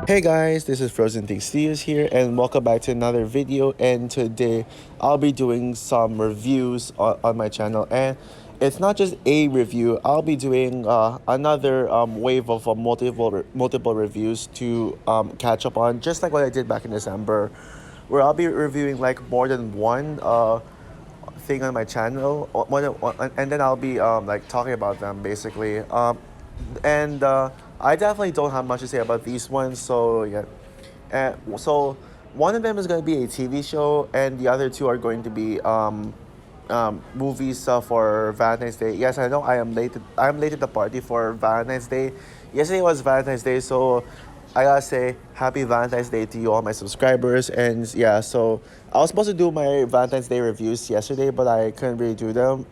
Hey guys, this is Frozen Things Studios here, and welcome back to another video. And today I'll be doing some reviews on my channel, and it's not just a review. I'll be doing another wave of multiple reviews to catch up on, just like what I did back in December, where I'll be reviewing like more than one thing on my channel, and then I'll be like talking about them basically. And I definitely don't have much to say about these ones. So yeah, so one of them is going to be a TV show, and the other two are going to be movies for Valentine's Day. Yes, I know I'm late to the party for Valentine's Day. Yesterday was Valentine's Day, so I gotta say happy Valentine's Day to you all my subscribers. And yeah, so I was supposed to do my Valentine's Day reviews yesterday, but I couldn't really do them.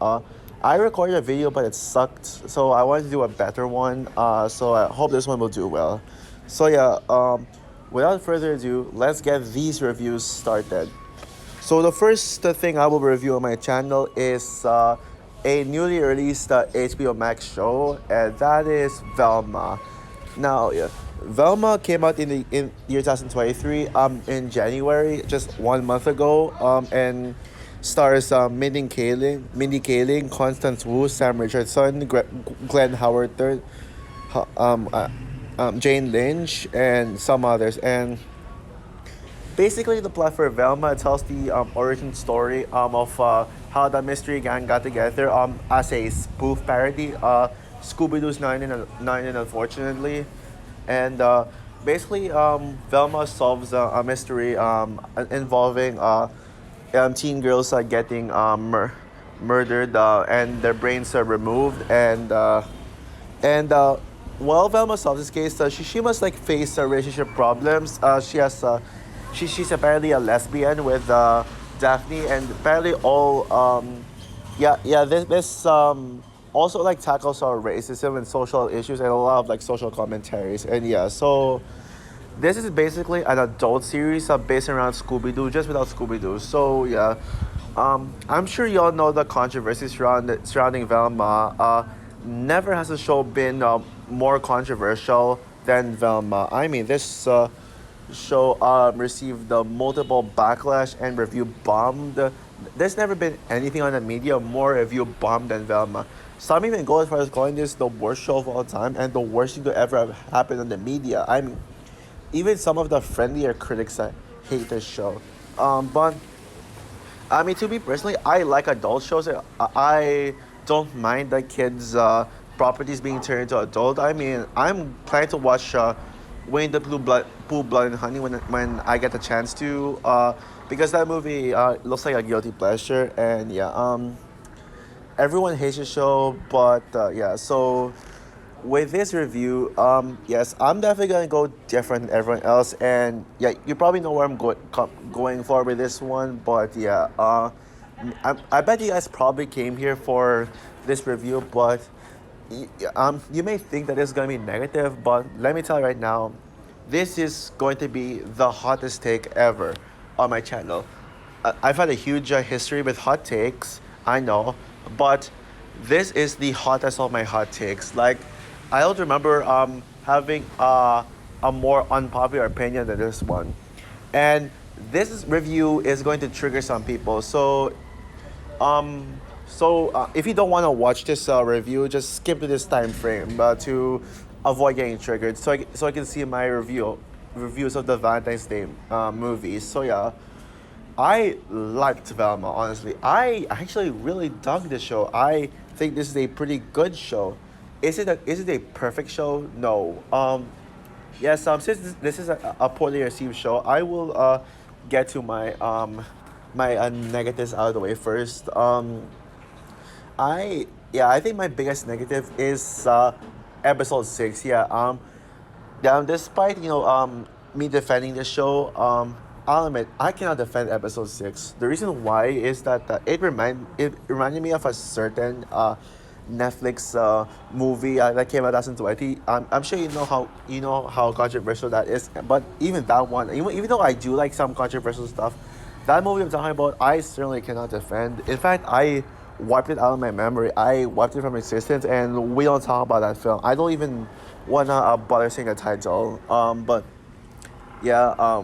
I recorded a video, but it sucked, so I wanted to do a better one. So I hope this one will do well. So yeah, without further ado, let's get these reviews started. So the first thing I will review on my channel is a newly released HBO Max show, and that is Velma. Now, yeah, Velma came out in the year 2023 in January, just 1 month ago, and stars Mindy Kaling, Constance Wu, Sam Richardson, Glenn Howard III, Jane Lynch, and some others. And basically, the plot for Velma tells the origin story of how the mystery gang got together as a spoof parody, Scooby Doo's Nine and Unfortunately, and basically Velma solves a mystery involving teen girls getting murdered and their brains are removed, and while Velma solves this case, she must like face relationship problems. She's apparently a lesbian with Daphne, and apparently all this also like tackles our racism and social issues and a lot of like social commentaries. And yeah, so this is basically an adult series based around Scooby Doo, just without Scooby Doo. So yeah, I'm sure y'all know the controversy surrounding Velma. Never has a show been more controversial than Velma. I mean, this show received multiple backlash and review bombed. There's never been anything on the media more review bombed than Velma. Some even go as far as calling this the worst show of all time and the worst thing to ever have happened on the media. I mean, even some of the friendlier critics hate this show. But I mean, to me personally, I like adult shows. I don't mind the kids' properties being turned into adult. I mean, I'm planning to watch Wayne the Pooh Blood and Honey when I get the chance to, because that movie looks like a guilty pleasure. And yeah, everyone hates the show, but yeah. So with this review, yes, I'm definitely gonna go different than everyone else, and yeah, you probably know where I'm going for with this one. But yeah, I bet you guys probably came here for this review, but you may think that it's gonna be negative, but let me tell you right now, this is going to be the hottest take ever on my channel. I've had a huge history with hot takes, I know, but this is the hottest of my hot takes. Like, I don't remember having a more unpopular opinion than this one, and review is going to trigger some people. So if you don't want to watch this review, just skip to this time frame to avoid getting triggered. So I can see my reviews of the Valentine's Day movies. So yeah, I liked Velma. Honestly, I actually really dug the show. I think this is a pretty good show. Is it a perfect show? No. Yes. Since this is a poorly received show, I will get to my negatives out of the way first. I think my biggest negative is episode 6. Yeah. Despite me defending the show, I'll admit I cannot defend episode 6. The reason why is that it reminded me of a certain Netflix movie that came out 2020. I'm sure you know how controversial that is. But even that one, even though I do like some controversial stuff, that movie I'm talking about, I certainly cannot defend. In fact, I wiped it out of my memory. I wiped it from existence, and we don't talk about that film. I don't even wanna bother saying the title. But Yeah.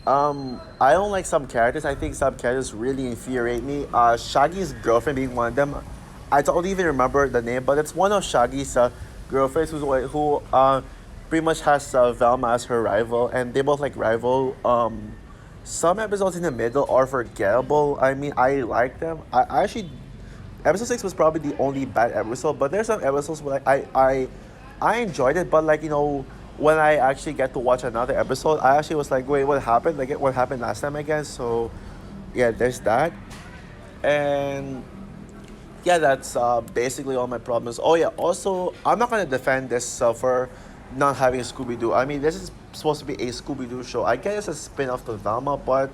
I don't like some characters. I think some characters really infuriate me. Shaggy's girlfriend being one of them. I don't even remember the name, but it's one of Shaggy's girlfriends who pretty much has Velma as her rival, and they both like rival. Some episodes in the middle are forgettable. I mean, I like them. I actually episode six was probably the only bad episode, but there's some episodes where like I enjoyed it, but like when I actually get to watch another episode, I actually was like, wait, what happened? Like what happened last time again? So yeah, there's that, and yeah, that's basically all my problems. Oh yeah, also I'm not gonna defend this for not having Scooby Doo. I mean, this is supposed to be a Scooby Doo show. I guess it's a spin off to Velma, but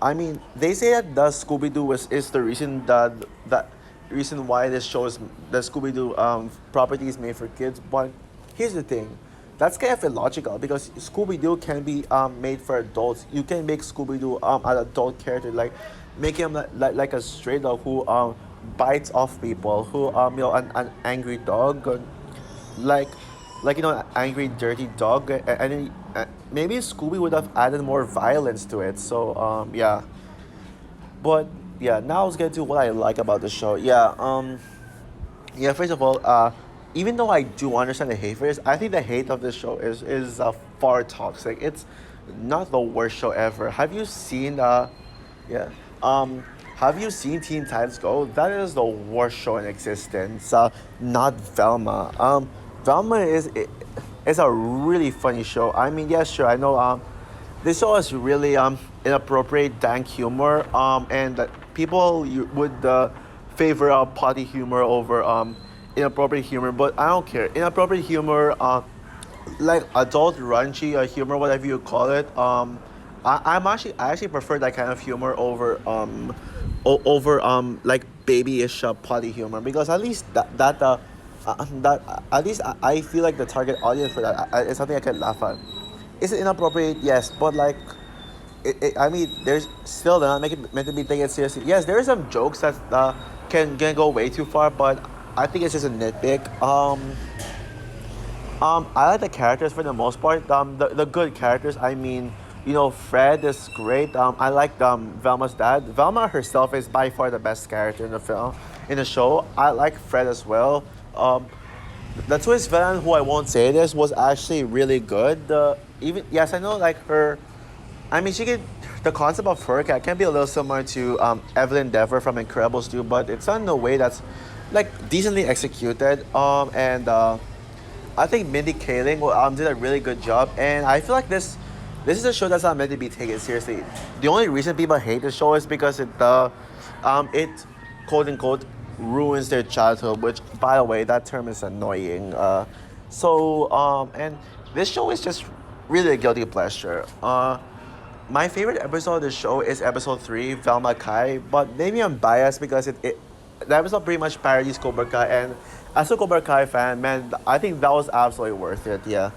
I mean, they say that the Scooby Doo is the reason that reason why this show is the Scooby Doo property is made for kids. But here's the thing, that's kind of illogical because Scooby Doo can be made for adults. You can make Scooby Doo an adult character, like make him like a stray dog who bites off people, who an angry dog, like an angry dirty dog, and then, maybe Scooby would have added more violence to it. So yeah, but yeah, now let's get to what I like about the show. Yeah, first of all, even though I do understand the hate for this, I think the hate of this show is far toxic. It's not the worst show ever. Have you seen yeah. Have you seen Teen Titans Go? That is the worst show in existence. Not Velma. Velma is a really funny show. I mean, yeah, sure. I know. This show is really inappropriate, dank humor. And that people would favor potty humor over inappropriate humor. But I don't care. Inappropriate humor, like adult raunchy humor, whatever you call it. I actually prefer that kind of humor over over like babyish potty humor, because at least that at least I feel like the target audience for that is something I can laugh at. Is it inappropriate? Yes, but like I mean, there's still they're not making meant to be taken seriously. Yes, there are some jokes that can go way too far, but I think it's just a nitpick. I like the characters for the most part. The good characters. I mean, Fred is great. I like Velma's dad. Velma herself is by far the best character in the film, in the show. I like Fred as well. The twist villain, who I won't say this, was actually really good. Even yes, I know like her. I mean, she could. The concept of her can be a little similar to Evelyn Dever from Incredibles 2, but it's done in a way that's like decently executed. And I think Mindy Kaling did a really good job, and I feel like this is a show that's not meant to be taken seriously. The only reason people hate the show is because it quote unquote ruins their childhood. Which, by the way, that term is annoying. And this show is just really a guilty pleasure. My favorite episode of the show is episode three, Velma Kai. But maybe I'm biased because the episode pretty much parodies Cobra Kai, and as a Cobra Kai fan, man, I think that was absolutely worth it. Yeah.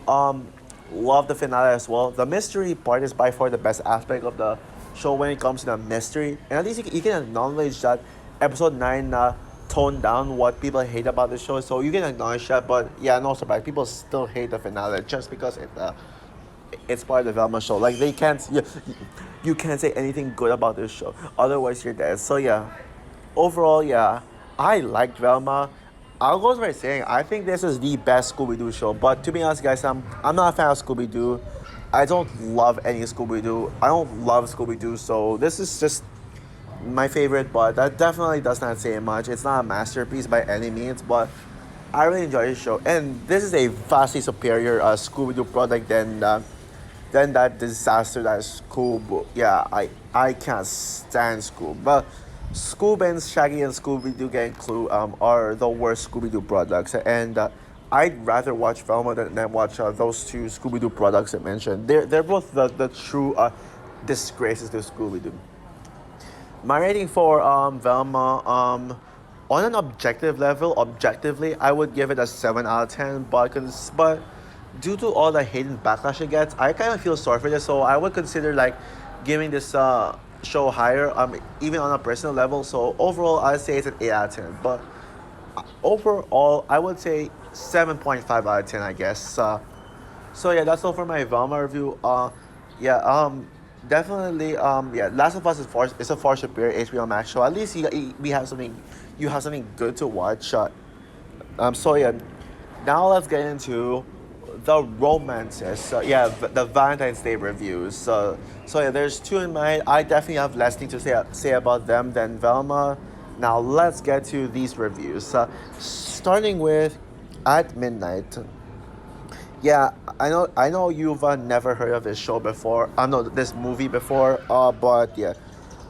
Um, Love the finale as well. The mystery part is by far the best aspect of the show when it comes to the mystery, and at least you can acknowledge that episode nine toned down what people hate about the show. So you can acknowledge that, but yeah, no surprise, people still hate the finale just because it's part of the Velma show. Like they can't you can't say anything good about this show, otherwise you're dead. So yeah, overall, yeah, I liked Velma. I'll go by saying I think this is the best Scooby Doo show. But to be honest, guys, I'm not a fan of Scooby Doo. I don't love any Scooby Doo. I don't love Scooby Doo, so this is just my favorite. But that definitely does not say much. It's not a masterpiece by any means, but I really enjoy this show, and this is a vastly superior Scooby Doo product than that disaster that is Scoob. Yeah, I can't stand Scoob. But Scoob and Shaggy and Scooby Doo Gang Clue are the worst Scooby Doo products, and I'd rather watch Velma than watch those two Scooby Doo products I mentioned. They're both the true disgraces to Scooby Doo. My rating for Velma, on an objective level, objectively, I would give it a 7 out of 10. But due to all the hate and backlash it gets, I kind of feel sorry for this. So I would consider like giving this show higher, even on a personal level. So overall, I'd say it's an 8 out of 10. But overall, I would say 7.5 out of 10, I guess. So yeah, that's all for my Velma review. Yeah, definitely. Yeah, Last of Us is a far superior HBO Max show. At least we have something, you have something good to watch. So yeah, now let's get into the romances. So yeah, the Valentine's Day reviews. So yeah, there's two in mind. I definitely have less thing to say about them than Velma. Now let's get to these reviews. Starting with At Midnight. Yeah, I know you've never heard of this show before. I know this movie before. But yeah,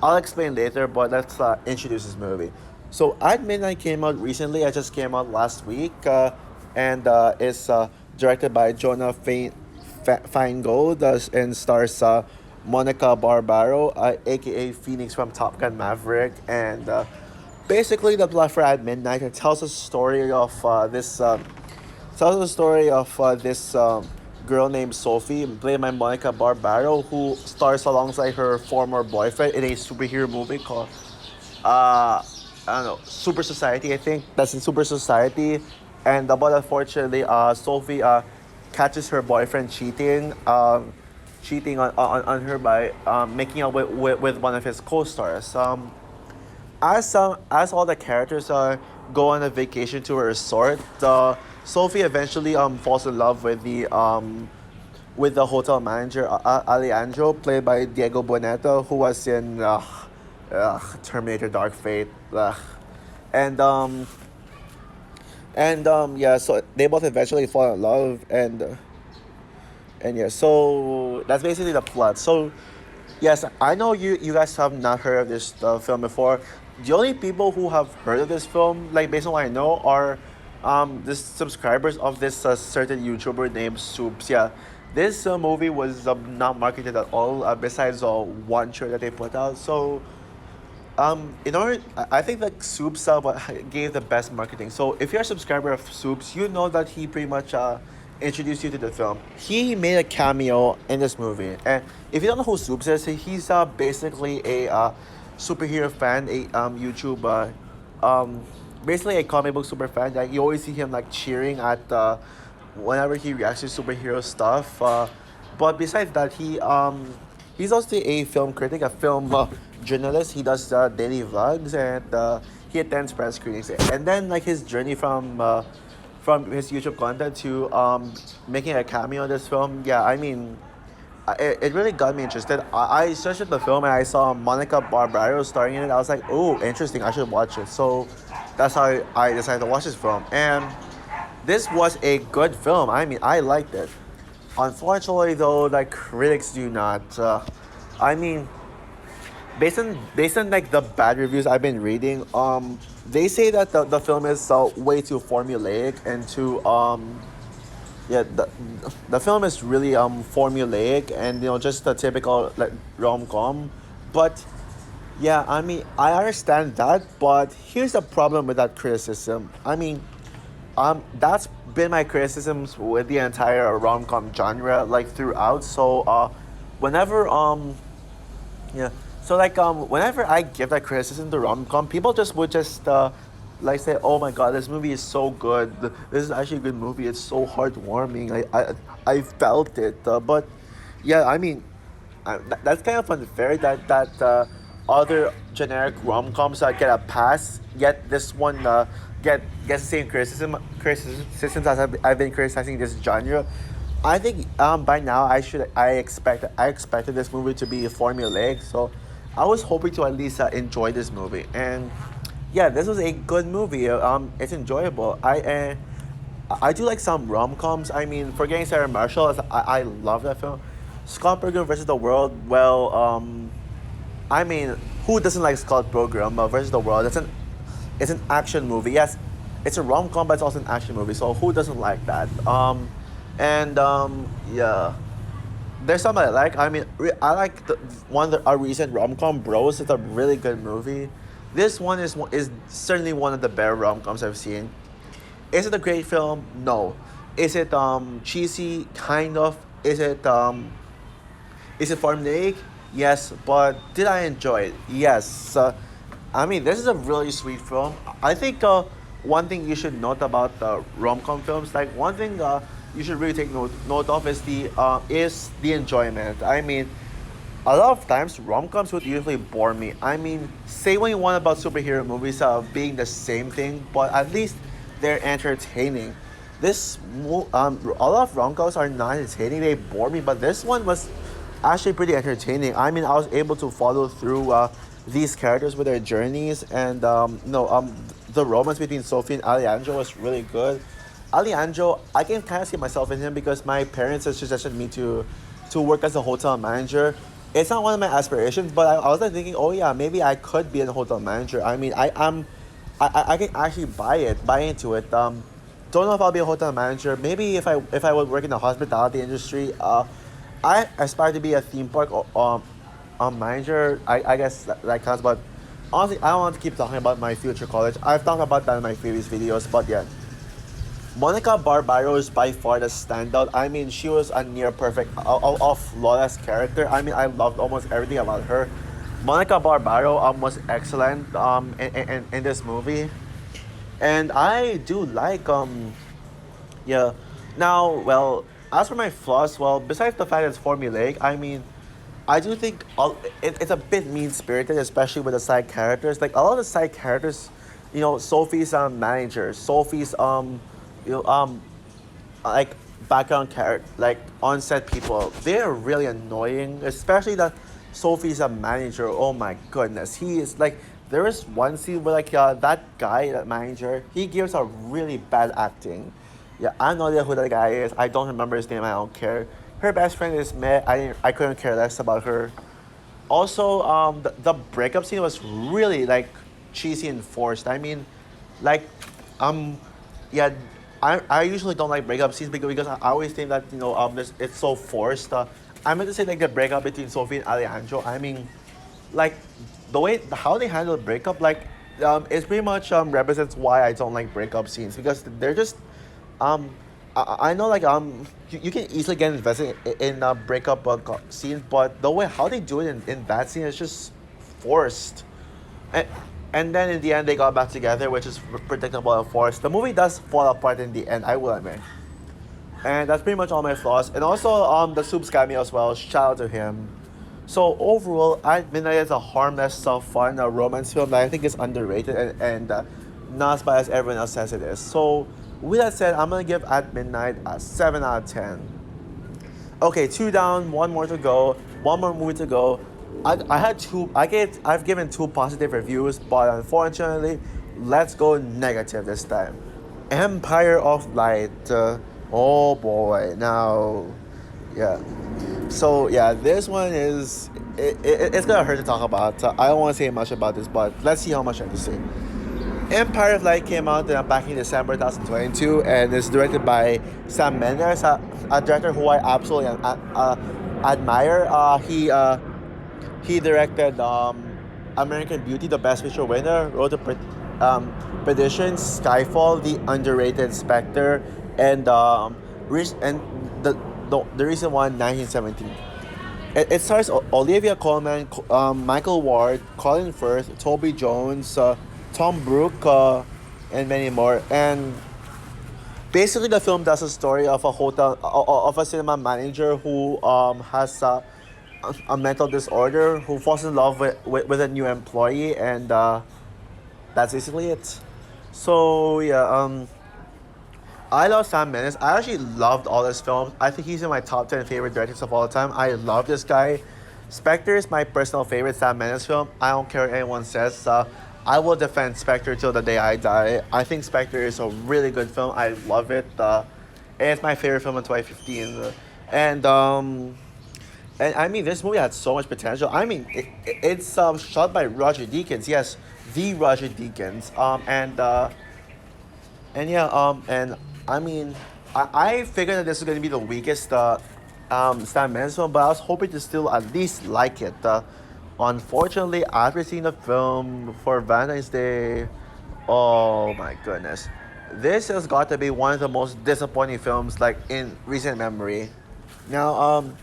I'll explain later. But let's introduce this movie. So At Midnight came out recently. It just came out last week, and it's directed by Jonah Feingold, and stars Monica Barbaro, aka Phoenix from Top Gun Maverick, and basically the plot for At Midnight. It tells a story of this girl named Sophie, played by Monica Barbaro, who stars alongside her former boyfriend in a superhero movie called I don't know, Super Society. I think that's in Super Society, and but unfortunately, Sophie catches her boyfriend cheating on her by making out with one of his co-stars. As all the characters go on a vacation to a resort, Sophie eventually falls in love with the hotel manager Alejandro, played by Diego Boneta, who was in Terminator Dark Fate. And yeah, so they both eventually fall in love, and yeah, so that's basically the plot. So yes, I know you guys have not heard of this film before. The only people who have heard of this film, like based on what I know, are the subscribers of this certain YouTuber named Soups. Yeah, this movie was not marketed at all. Besides one shirt that they put out. So in order, I think that Soups gave the best marketing. So if you're a subscriber of Soups, you know that he pretty much introduced you to the film. He made a cameo in this movie, and if you don't know who Soups is, he's basically a superhero fan, a YouTube, basically a comic book super fan. Like you always see him like cheering at whenever he reacts to superhero stuff. But besides that, he's also a film critic, a film journalist. He does daily vlogs, and he attends press screenings. And then like his journey from his YouTube content to making a cameo in this film. Yeah, I mean, it really got me interested. I searched the film and I saw Monica Barbaro starring in it. I was like, oh, interesting. I should watch it. So that's how I decided to watch this film. And this was a good film. I mean, I liked it. Unfortunately, though, the critics do not. I mean, based on like the bad reviews I've been reading, they say that the film is way too formulaic and too yeah, the film is really formulaic and just the typical like rom-com. But yeah, I mean, I understand that, but here's the problem with that criticism. I mean, that's been my criticisms with the entire rom-com genre like throughout. So whenever yeah. So like whenever I give that criticism to rom-com, people just would just like say, "Oh my God, this movie is so good. This is actually a good movie. It's so heartwarming. I felt it." But yeah, I mean, that's kind of unfair that other generic rom-coms get a pass, yet this one gets the same criticisms as I've been criticizing this genre. I think by now I expected this movie to be formulaic, so I was hoping to at least enjoy this movie. And yeah, this was a good movie. It's enjoyable. I do like some rom coms. I mean, Forgetting Sarah Marshall, I love that film. Scott Pilgrim versus the World. Well, I mean, who doesn't like Scott Pilgrim versus the World? It's an action movie. Yes, it's a rom com, but it's also an action movie. So who doesn't like that? And yeah, there's some I like. I mean, I like a recent rom com, Bros. It's a really good movie. This one is certainly one of the better rom coms I've seen. Is it a great film? No. Is it cheesy? Kind of. Is it formulaic? Yes, but did I enjoy it? Yes. I mean, this is a really sweet film. I think one thing you should note about the rom com films, like one thing you should really take note of is the enjoyment. I mean, a lot of times rom-coms would usually bore me. I mean, say what you want about superhero movies being the same thing, but at least they're entertaining. A lot of rom-coms are not entertaining. They bore me, but this one was actually pretty entertaining. I mean, I was able to follow through these characters with their journeys, and the romance between Sophie and Alejandro was really good. Alejandro, I can kind of see myself in him because my parents have suggested me to work as a hotel manager. It's not one of my aspirations, but I was like thinking, oh yeah, maybe I could be a hotel manager. I mean, I can actually buy into it. Don't know if I'll be a hotel manager. Maybe if I would work in the hospitality industry. I aspire to be a theme park manager. I guess that counts. But honestly, I don't want to keep talking about my future college. I've talked about that in my previous videos. But yeah, Monica Barbaro is by far the standout. I mean, she was a near perfect, a flawless character. I mean, I loved almost everything about her. Monica Barbaro was excellent in this movie, and I do like yeah. Now, well, as for my flaws, well, besides the fact that it's formulaic, I mean, I do think it's a bit mean spirited, especially with the side characters. Like a lot of the side characters, Sophie's manager, Sophie's you know, like background character, like on-set people, they're really annoying. Especially that Sophie's a manager. Oh my goodness, he is like. There is one scene where like that guy, that manager, he gives a really bad acting. Yeah, I have no idea who that guy is. I don't remember his name. I don't care. Her best friend is Meh. I couldn't care less about her. Also, the breakup scene was really like cheesy and forced. I mean, like, um, yeah, I usually don't like breakup scenes because I always think that it's so forced. I meant to say like the breakup between Sophie and Alejandro. I mean, like the way how they handle the breakup, like it pretty much represents why I don't like breakup scenes because they're just um I know like you can easily get invested in breakup scenes, but the way how they do it in that scene is just forced. And, and then in the end they got back together, which is predictable and forced. The movie does fall apart in the end, I will admit. And that's pretty much all my flaws. And also the Soups cameo as well. Shout out to him. So overall, At Midnight is a harmless, fun romance film that I think is underrated and not as bad as everyone else says it is. So with that said, I'm gonna give At Midnight a 7 out of 10. Okay, two down, one more to go, one more movie to go. I had two. I've given two positive reviews, but unfortunately, let's go negative this time. Empire of Light. Oh boy, now, yeah. So yeah, this one it's gonna hurt to talk about. I don't want to say much about this, but let's see how much I have to say. Empire of Light came out back in December 2022 and is directed by Sam Mendes, a director who I absolutely admire. He directed American Beauty, the Best Picture winner, wrote Perdition, Skyfall, The Underrated Spectre, and and the recent one, 1917. It stars Olivia Colman, Michael Ward, Colin Firth, Toby Jones, Tom Brooke, and many more. And basically, the film tells a story of a cinema manager who has a mental disorder, who falls in love with a new employee, and that's basically it. So yeah, I love Sam Mendes. I actually loved all his films. I think he's in my top 10 favorite directors of all time. I love this guy. Spectre is my personal favorite Sam Mendes film. I don't care what anyone says. I will defend Spectre till the day I die. I think Spectre is a really good film. I love it. It's my favorite film in 2015. And and I mean, this movie had so much potential. I mean, it's shot by Roger Deakins. Yes, the Roger Deakins. And yeah, and I mean, I figured that this was gonna be the weakest Stan Mendes film, but I was hoping to still at least like it. Unfortunately, after seeing the film for Valentine's Day, oh my goodness, this has got to be one of the most disappointing films like in recent memory. Now,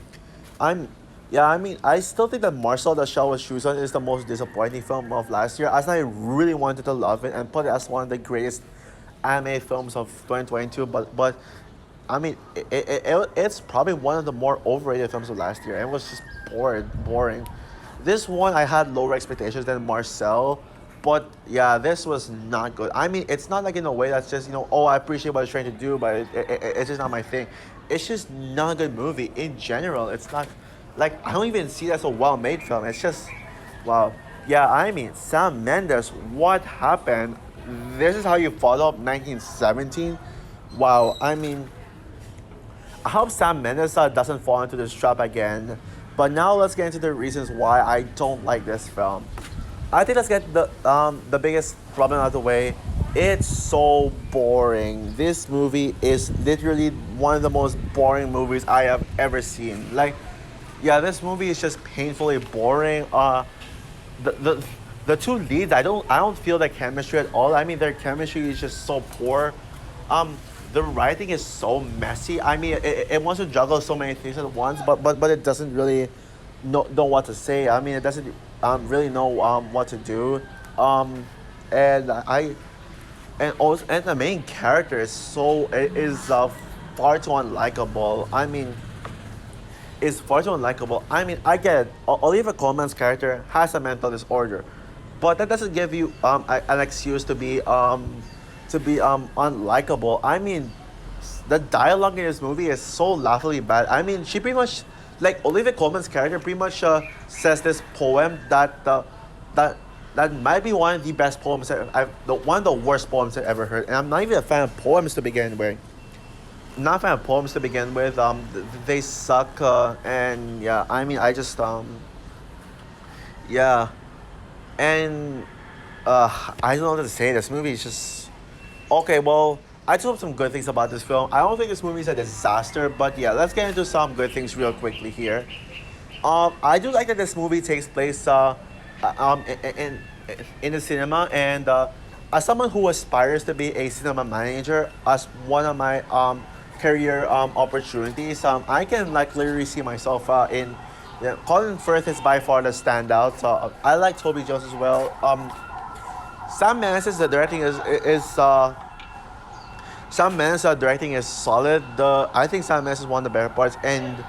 I'm yeah, I mean, I still think that Marcel the Shell with Shoes On is the most disappointing film of last year, as I really wanted to love it and put it as one of the greatest anime films of 2022. But I mean, it's probably one of the more overrated films of last year. It was just boring. This one I had lower expectations than Marcel, but yeah, this was not good. I mean, it's not like in a way that's just oh, I appreciate what it's trying to do, but it's just not my thing. It's just not a good movie in general. It's not like I don't even see that as a well-made film. It's just wow. Yeah, I mean, Sam Mendes, what happened? This is how you follow up 1917? Wow, I mean, I hope Sam Mendes doesn't fall into this trap again. But now let's get into the reasons why I don't like this film. I think let's get the biggest problem out of the way. It's so boring. This movie is literally one of the most boring movies I have ever seen. Like, yeah, this movie is just painfully boring. The, the the two leads, I don't feel the chemistry at all. I mean, their chemistry is just so poor. Um, the writing is so messy. I mean, it wants to juggle so many things at once, but it doesn't really know what to say. I mean, it doesn't really know what to do. Um, and I and also and the main character is far too unlikable. I mean, is far too unlikable. I mean, I get it. Olivia Colman's character has a mental disorder, but that doesn't give you an excuse to be unlikable. I mean, the dialogue in this movie is so laughably bad. I mean, she pretty much like Olivia Colman's character pretty much says this poem that that might be one of the best poems one of the worst poems I've ever heard. And I'm not even a fan of poems to begin with. Not a fan of poems to begin with. They suck. And yeah, I mean, I just yeah, and I don't know what to say. This movie is just okay. Well, I told some good things about this film. I don't think this movie is a disaster, but yeah, let's get into some good things real quickly here. I do like that this movie takes place in the cinema, and as someone who aspires to be a cinema manager, as one of my career opportunities, I can like literally see myself in. Yeah, Colin Firth is by far the standout. I like Toby Jones as well. Sam Mendes' the directing is Sam Mendes' directing is solid. I think Sam Mendes is one of the better parts, and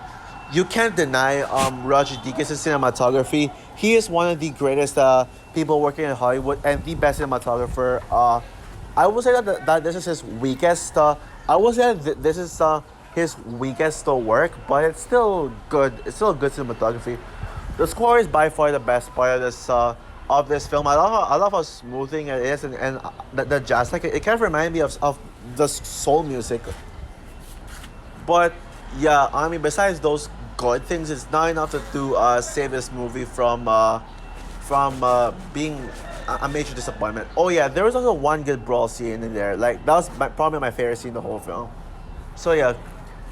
you can't deny Roger Deakins' cinematography. He is one of the greatest people working in Hollywood and the best cinematographer. I would say that this is his weakest. I would say that this is his weakest work, but it's still good. It's still good cinematography. The score is by far the best part of this film. I love how smoothing it is, and the jazz, like it kind of reminds me of the soul music. But yeah, I mean, besides those good things, it's not enough to save this movie from being a major disappointment. Oh yeah, there was also one good brawl scene in there. Like that was probably my favorite scene in the whole film. So yeah,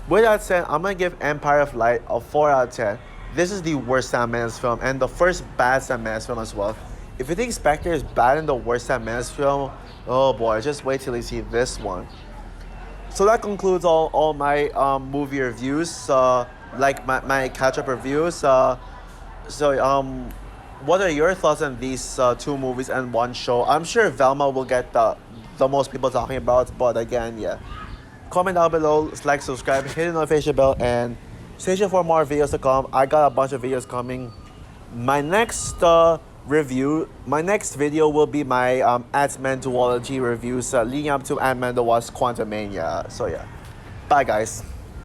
with that said, I'm gonna give Empire of Light a 4 out of 10. This is the worst Sam Mendes film and the first bad Sam Mendes film as well. If you think Spectre is bad and the worst Sam Mendes film, oh boy, just wait till you see this one. So that concludes all my movie reviews, like my catch-up reviews. What are your thoughts on these two movies and one show? I'm sure Velma will get the most people talking about, but again, yeah. Comment down below, like, subscribe, hit the notification bell, and stay tuned for more videos to come. I got a bunch of videos coming. My next my next video will be my Ant-Man duology reviews leading up to Ant-Man the Wasp: Quantumania. So yeah, bye guys.